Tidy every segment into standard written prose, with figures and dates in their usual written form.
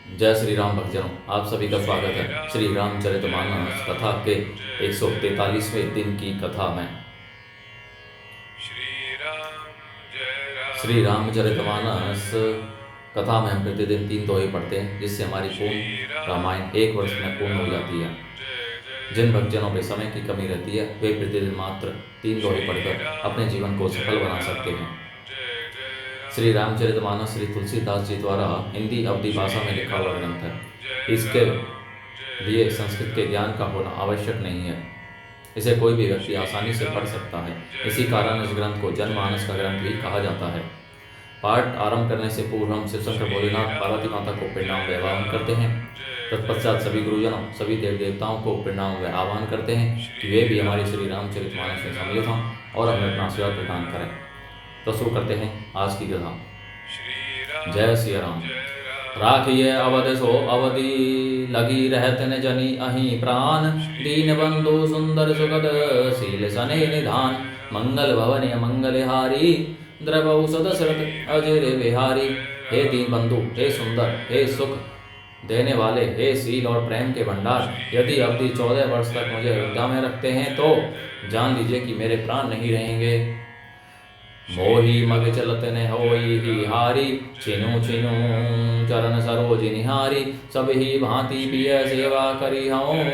जय श्री राम भक्तजनों, आप सभी का स्वागत है श्री रामचरितमानस कथा के 143वें दिन की कथा में। श्री रामचरितमानस कथा में हम प्रतिदिन 3 दोहे पढ़ते हैं, जिससे हमारी पूर्ण रामायण 1 वर्ष में पूर्ण हो जाती है। जिन भक्तजनों पे समय की कमी रहती है, वे प्रतिदिन मात्र 3 दोहे पढ़कर अपने जीवन को सफल बना सकते हैं। श्री रामचरितमानस श्री तुलसीदास जी द्वारा हिंदी अवधी भाषा में लिखा हुआ ग्रंथ है। इसके लिए संस्कृत के ज्ञान का होना आवश्यक नहीं है। इसे कोई भी व्यक्ति आसानी से पढ़ सकता है। इसी कारण इस ग्रंथ को जनमानस का ग्रंथ भी कहा जाता है। पाठ आरंभ करने से पूर्व हम शिवशंकर भोलेनाथ पार्वती माता को प्रणाम व आह्वान करते हैं। तत्पश्चात सभी गुरुजनों, सभी देव देवताओं को प्रणाम व आह्वान करते हैं कि वे भी हमारे श्री रामचरितमानस में सम्मिलित हों और हमें अपना आशीर्वाद प्रदान करें। तो शुरू करते हैं आज की कथा। जय श्री राम। राखिए अवध सो अवधि, लगी रहत न जनी अहि प्राण। दीन बंधु सुंदर सुगद, शील सने निधान। मंगल भवन मंगलहारी, द्रवौ सदशरथ अजय विहारी। हे दीन बंधु, हे सुंदर, हे सुख देने वाले, हे शील और प्रेम के भंडार, यदि अवधि 14 वर्ष तक मुझे अयोध्या में रखते हैं तो जान लीजिए कि मेरे प्राण नहीं रहेंगे। मोही मग चलत न होई ही हारी, छिनु छिनु चरण सरोज निहारी। सब ही भांति पिय सेवा करी हूँ,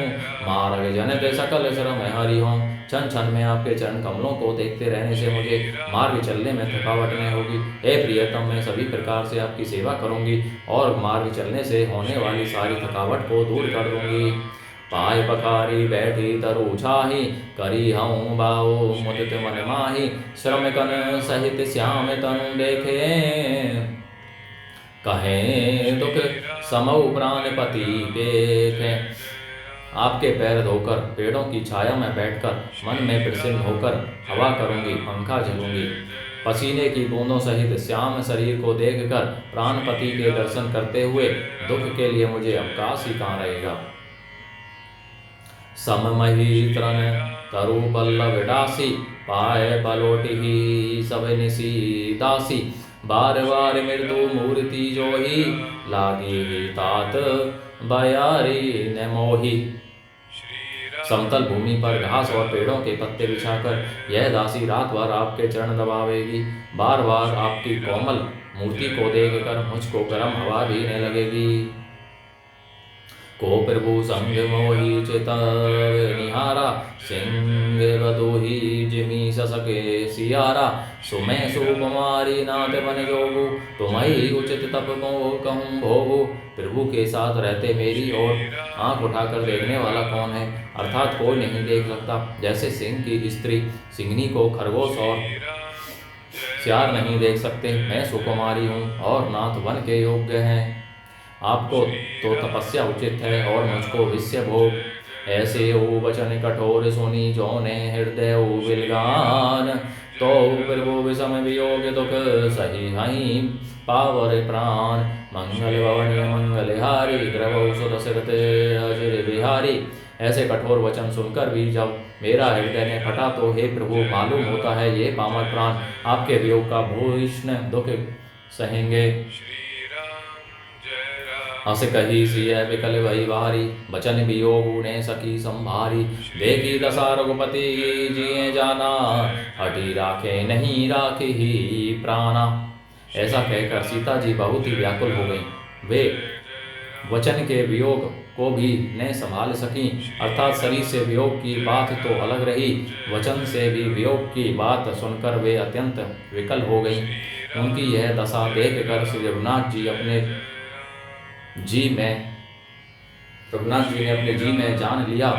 मार्ग जनत सकल श्रम हरि हूँ। क्षण क्षण में आपके चरण कमलों को देखते रहने से मुझे मार्ग चलने में थकावट नहीं होगी। हे प्रियतम, मैं सभी प्रकार से आपकी सेवा करूंगी और मार्ग चलने से होने वाली सारी थकावट को दूर कर दूंगी। पाय पखारी बैठी तरु छाही, करी हूँ बाओ मुदित मन माही। श्रम कन सहित श्याम तनु देखे, कहे दुख समौ प्राणपति देखे। आपके पैर धोकर पेड़ों की छाया में बैठकर मन में प्रसन्न होकर हवा करूंगी, पंखा झलूंगी। पसीने की बूंदों सहित श्याम शरीर को देखकर प्राणपति के दर्शन करते हुए दुख के लिए मुझे अवकाश ही कहाँ रहेगा। सममही तरण तरु पल्लव डासी, पाए पलोटी सब निसी दासी। बार बार मृदु मूर्ति जोही, लागी तात बयारी न मोही। समतल भूमि पर घास और पेड़ों के पत्ते बिछाकर यह दासी रात भर आपके चरण दबावेगी। बार बार आपकी कोमल मूर्ति को देखकर मुझको गर्म हवा भीने लगेगी। को प्रभु संग मोहि चित निहारा, सिंह बदोही जिमी ससके सियारा। सुमै सुकुमारी नाथ बन जोगु, तुम्हारी उचित तप को कहूँ भोगु। प्रभु के साथ रहते मेरी ओर आंख उठाकर देखने वाला कौन है, अर्थात कोई नहीं देख सकता। जैसे सिंह की स्त्री सिंहनी को खरगोश और सियार नहीं देख सकते, मैं सुकुमारी हूँ और नाथ वन के योग्य हैं। आपको तो तपस्या उचित है और मुझको विषय भोग। ऐसे ओ वचन कठोर सुनी जोने हृदय विलगान। तो प्रभु विषम वियोग दुख सही हई पावर प्राण। मंगल भवन मंगलहारी, द्रवौ सुदशरथ अजय विहारी। ऐसे कठोर वचन सुनकर भी जब मेरा हृदय ने फटा तो हे प्रभु, मालूम होता है ये पामर प्राण आपके वियोग का भूषण दुख सहेंगे। हस कही सिय विकल भई भारी, बचन वियोग ने सकी संभारी। देखी दशा रघुपति जिए जाना, हटी राखे नहीं राखे ही प्राणा। ऐसा कहकर सीता जी बहुत ही व्याकुल हो गई। वे वचन के वियोग को भी न संभाल सकी, अर्थात शरीर से वियोग की बात तो अलग रही, वचन से भी वियोग की बात सुनकर वे अत्यंत विकल हो गई। उनकी यह दशा देखकर श्री रघुनाथ जी ने अपने जी में जान लिया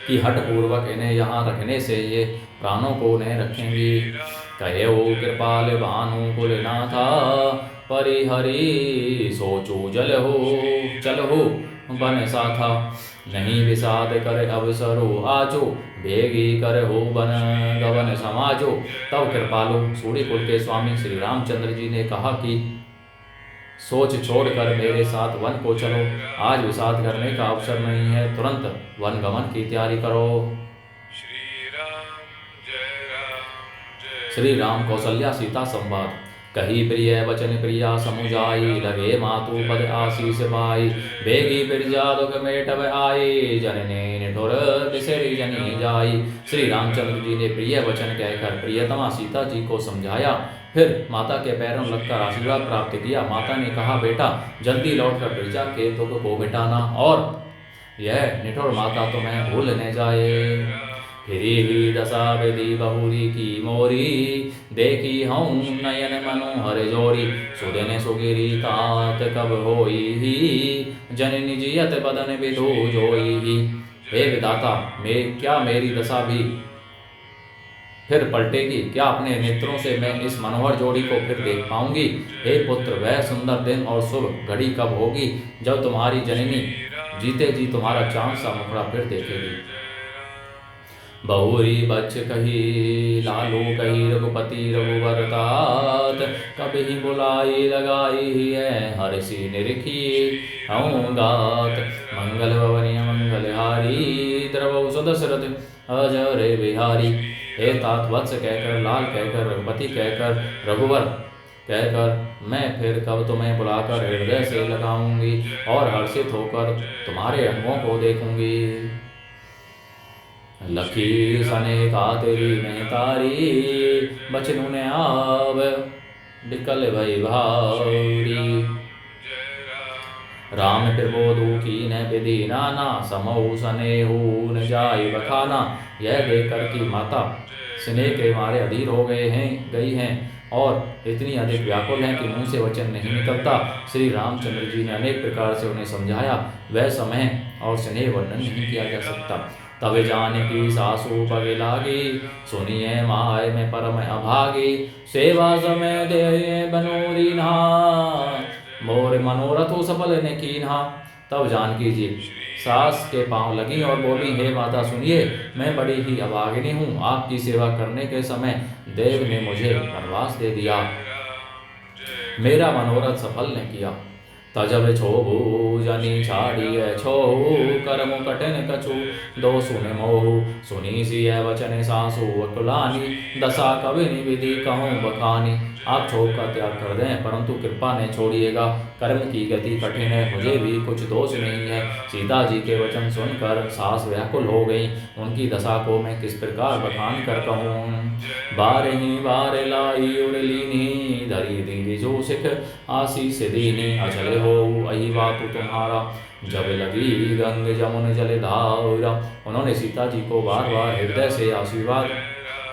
कि हठ पूर्वक इन्हें यहाँ रखने से ये प्राणों को नहीं रखेंगी। कहे ओ कृपाल भानु कुलनाथा, परिहरी सोचो जल हो बन साथा। नहीं विषाद कर अवसरो आजो, भेगी कर हो बन गवन समाजो। तब कृपालु सूर्यकुल के स्वामी श्री रामचंद्र जी ने कहा कि सोच छोड़कर मेरे साथ वन को चलो। आज विषाद करने का अवसर नहीं है, तुरंत वन गमन की तैयारी करो। श्री राम कौशल्या सीता संवाद। कही प्रिय वचन प्रिया समुझाई, लगे मातु पद आशीष पाई। बेगी बिरजा दुख मेटव आए, जनने निठुर बिसरि जनी जाई। श्री रामचंद्र जी ने प्रिय वचन कहकर प्रियतमा सीता जी को समझाया। फिर माता के पैरों लगकर आशीर्वाद प्राप्त किया। माता ने कहा, बेटा जल्दी लौटकर बिरजा के दुख को मिटाना, और यह निठुर माता तुम्हें भूल न जाए। फिरी भी दशा विधि बहुरी की मोरी, देखी हूँ नयन मनोहर जोरी। सुदन सुगिरी तात कब होई, जननी जियत बदन विधु जोई। हे विधाता, क्या मेरी दशा भी फिर पलटेगी? क्या अपने नेत्रों से मैं इस मनोहर जोड़ी को फिर देख पाऊंगी? हे पुत्र, वह सुंदर दिन और शुभ घड़ी कब होगी जब तुम्हारी जननी जीते जी तुम्हारा चांद सा मुखड़ा फिर देखेगी। बहुरी बच कही लालू कही, रघुपति रघुवर तात। कभी बुलाई लगाई है, हर्षि निरखी हूँ गात। मंगल भवनीय मंगलहारी, द्रवौ सुदशरथ अजर बिहारी। हे तात, वत्स कहकर, लाल कहकर, रघुपति कहकर, रघुवर कहकर मैं फिर कब तुम्हें बुलाकर हृदय से लगाऊंगी और हर्षित होकर तुम्हारे अंगों को देखूंगी। लखी सने का तेरी महतारी, बचनु ने आव बिकल भई भारी। राम प्रबोधु की न विधि नाना, समऊ स्नेहु न जाय बखाना। यह देखकर कि माता स्नेह के मारे अधीर हो गई हैं और इतनी अधिक व्याकुल हैं कि मुंह से वचन नहीं निकलता, श्री रामचंद्र जी ने अनेक प्रकार से उन्हें समझाया। वह समय और स्नेह वर्णन नहीं किया जा सकता। तब जानकी सासु पग लागी, सुनिए माय में परम अभागी। सेवा समय दे बनो दीन्हा, मोर मनोरथ सफल ने कीन्हा। तब जानकी जी सास के पांव लगी और बोली, हे माता सुनिए, मैं बड़ी ही अभागिनी हूँ। आपकी सेवा करने के समय देव ने मुझे वनवास दे दिया, मेरा मनोरथ सफल ने किया। तजब छोभु जनी छाड़िय छोहु, कर्म कठिन कछु दो सुन मोहु। सुनी सिय वचन सासु अकुलानी, दशा कवि विधि कहूँ बखानी। आप क्षोभ का त्याग कर दें, परंतु कृपा ने छोड़िएगा। कर्म की गति कठिन है, मुझे भी कुछ दोष नहीं है। सीता जी के वचन सुनकर सास व्याकुल हो गई। उनकी दशा को मैं किस प्रकार बखान कर कहूँ। बारही बार लाई उड़लीनी, धरी दी जो सिख आशीष दीनी। अचल हो अही बातु तुम्हारा, जब लगी गंग जमुन जल धारा। उन्होंने सीता जी को बार बार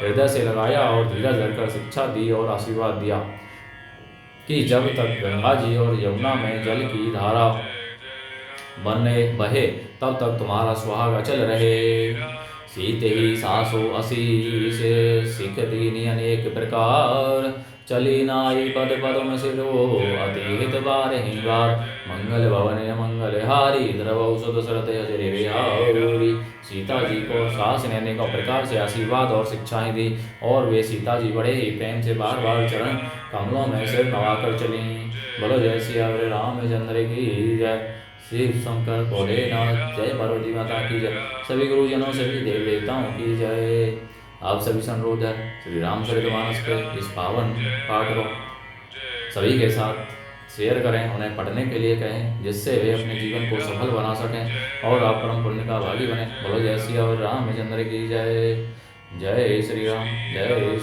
हृदय से लगाया और धीरज धरकर शिक्षा दी और आशीर्वाद दिया कि जब तक गंगा जी और यमुना में जल की धारा बहे तब तक तुम्हारा सुहाग अचल रहे। सीते ही सासु असीस सिख दीनी अनेक प्रकार, चली नाई पद पदम सिरो अति हित बारहि बार। मंगल भवन मंगलहारी, द्रवौ सुदशरथ अजर बिहारी। सीता जी को सास ने अनेकों प्रकार से आशीर्वाद और शिक्षाएं दी और वे सीता जी बड़े ही प्रेम से बार बार चरण कमलों में सिर नवाकर चली। बोलो जय सिया रामचंद्र की जय। शिव शंकर भोलेनाथ जय, पार्वती माता की जय। सभी गुरुजनों सभी देव देवताओं की जय। आप सभी से अनुरोध है, श्री रामचरितमानस के इस पावन पाठ को सभी के साथ शेयर करें, उन्हें पढ़ने के लिए कहें, जिससे वे अपने जीवन को सफल बना सकें और आप परम पुण्य का भागी बने। बोलो जय श्री रामचंद्र की जय। जय श्री राम, जय श्री